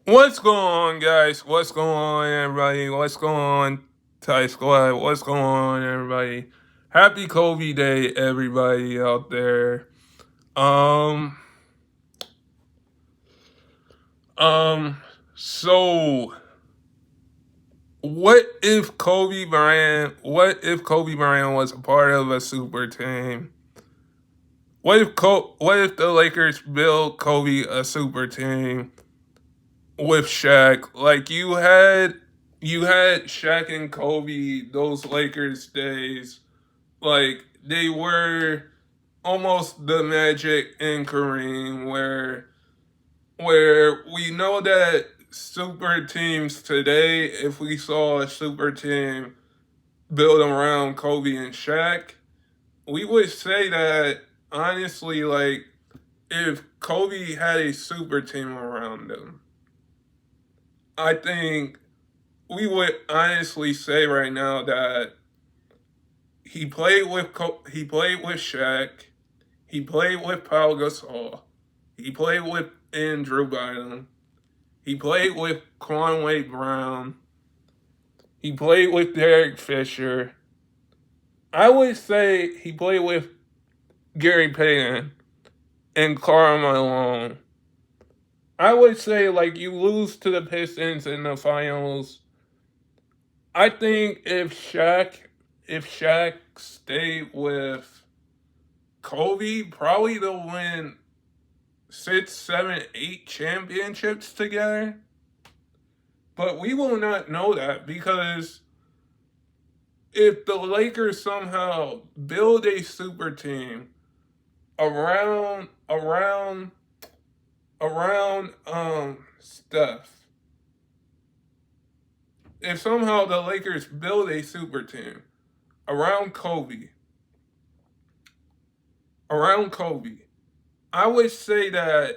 What's going on, guys? What's going on, everybody? What's going on, Thai Squad? What's going on, everybody? Happy Kobe Day, everybody out there. Um, um, so what if Kobe Bryant was a part of a super team? What if the Lakers built Kobe a super team with Shaq? Like you had Shaq and Kobe, those Lakers days. Like they were almost the Magic and Kareem, where we know that super teams today, if we saw a super team built around Kobe and Shaq, we would say that honestly, like if Kobe had a super team around him, I think we would honestly say right now that he played with Shaq, he played with Paul Gasol, he played with Andrew Bynum, he played with Conway Brown, he played with Derek Fisher. I would say he played with Gary Payton and Karl Malone. I would say like you lose to the Pistons in the finals. I think if Shaq stayed with Kobe, probably they'll win six, seven, 8 championships together. But we will not know that because if the Lakers somehow build a super team around Steph, if somehow the Lakers build a super team around Kobe, around Kobe, I would say that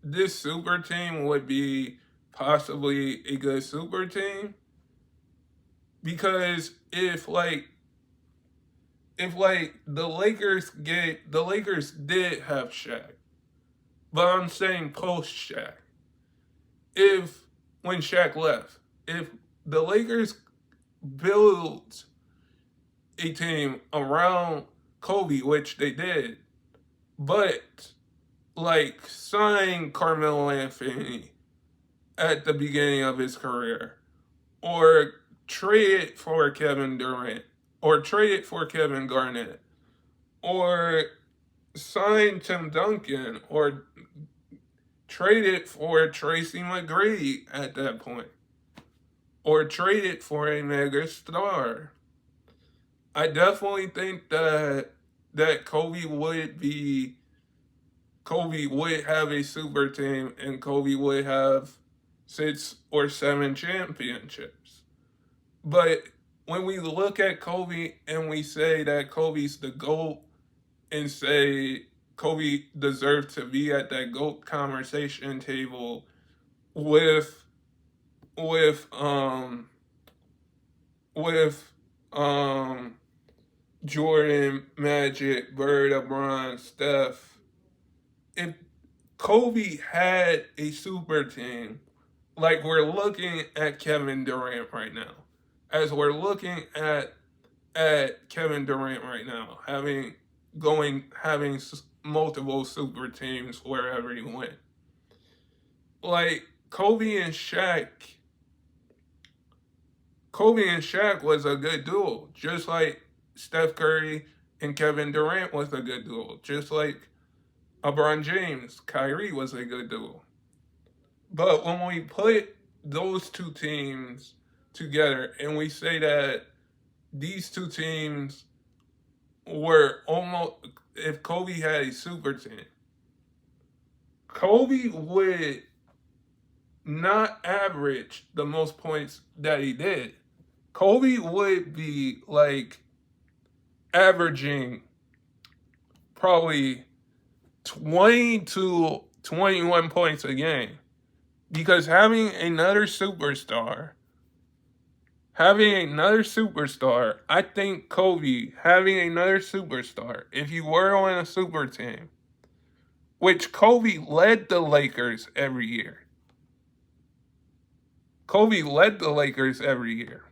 this super team would be possibly a good super team because if the Lakers did have Shaq, but I'm saying post Shaq. If when Shaq left, if the Lakers built a team around Kobe, which they did, but like sign Carmelo Anthony at the beginning of his career, or trade it for Kevin Durant, or trade it for Kevin Garnett, or sign Tim Duncan, or trade it for Tracy McGrady at that point, or trade it for a mega star. I definitely think that Kobe would have a super team and Kobe would have 6 or 7 championships. But when we look at Kobe and we say that Kobe's the GOAT and say Kobe deserved to be at that GOAT conversation table with with with um Jordan, Magic, Bird, LeBron, Steph. If Kobe had a super team, like we're looking at Kevin Durant right now, as we're looking at Kevin Durant right now, having multiple super teams wherever he went. Like Kobe and Shaq was a good duo, just like Steph Curry and Kevin Durant was a good duo, just like LeBron James, Kyrie was a good duo. But when we put those two teams together and we say that these two teams were almost, if Kobe had a super team, Kobe would not average the most points that he did. Kobe would be like averaging probably 20 to 21 points a game because I think Kobe having another superstar, if you were on a super team, which Kobe led the Lakers every year. Kobe led the Lakers every year.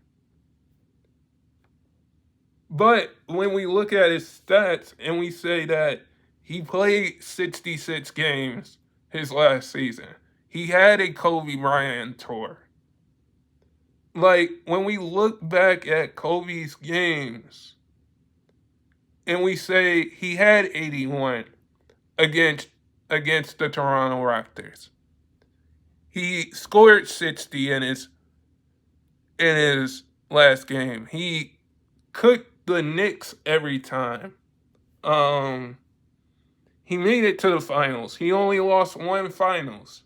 But when we look at his stats and we say that he played 66 games his last season, he had a Kobe Bryant tour. Like, when we look back at Kobe's games and we say he had 81 against the Toronto Raptors, he scored 60 in his last game. He cooked the Knicks every time. He made it to the finals. He only lost one finals.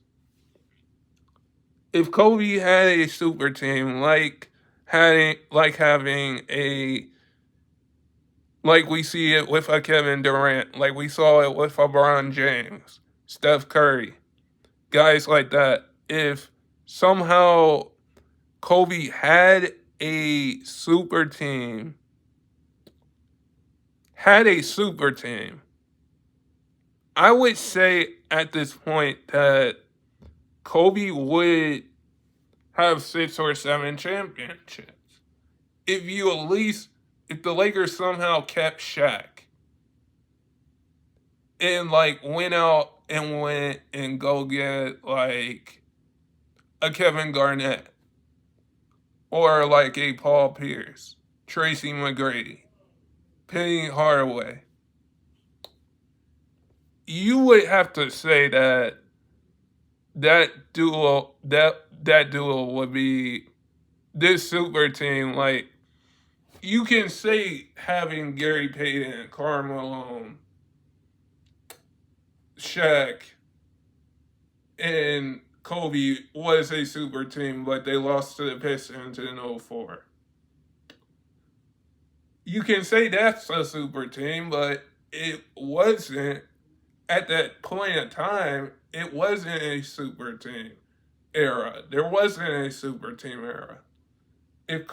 If Kobe had a super team like we see it with a Kevin Durant, like we saw it with LeBron James, Steph Curry, guys like that, if somehow Kobe had a super team, I would say at this point that Kobe would have 6 or 7 championships. If the Lakers somehow kept Shaq and like went out and go get like a Kevin Garnett or like a Paul Pierce, Tracy McGrady, Penny Hardaway, you would have to say that duo would be this super team. Like, you can say having Gary Payton, Karl Malone, Shaq, and Kobe was a super team, but they lost to the Pistons in 2004. You can say that's a super team, but it wasn't. At that point in time, it wasn't a super team era. There wasn't a super team era. If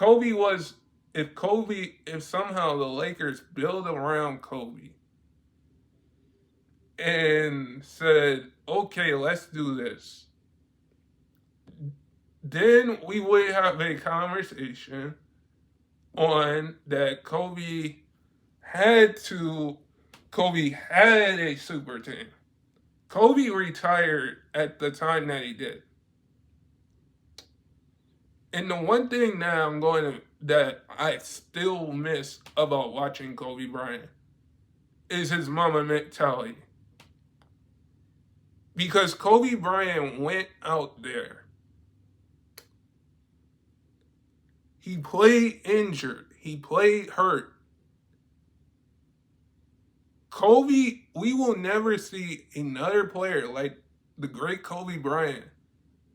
somehow the Lakers build around Kobe and said, okay, let's do this, then we would have a conversation on that Kobe had a super team. Kobe retired at the time that he did. And the one thing that I still miss about watching Kobe Bryant is his mama mentality. Because Kobe Bryant went out there. He played injured. He played hurt. Kobe, we will never see another player like the great Kobe Bryant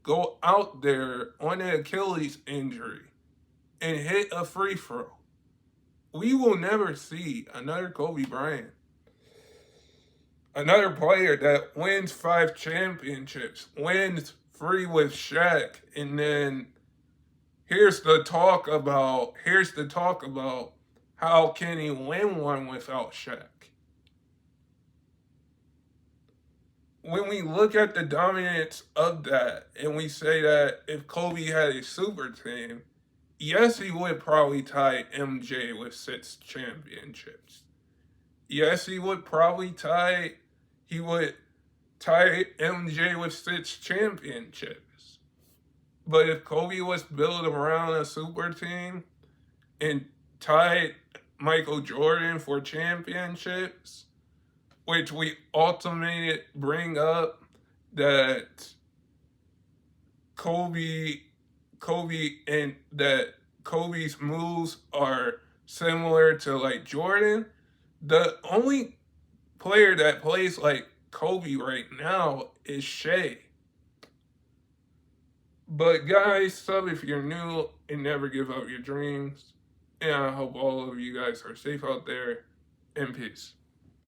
go out there on an Achilles injury and hit a free throw. We will never see another Kobe Bryant. Another player that wins 5 championships, wins 3 with Shaq, and then here's the talk about how can he win one without Shaq. When we look at the dominance of that and we say that if Kobe had a super team, yes, he would probably tie MJ with 6 championships. Yes, he would tie MJ with 6 championships. But if Kobe was built around a super team and tied Michael Jordan for championships, which we ultimately bring up that Kobe's moves are similar to like Jordan. The only player that plays like Kobe right now is Shea. But guys, sub if you're new and never give up your dreams. And I hope all of you guys are safe out there. And peace.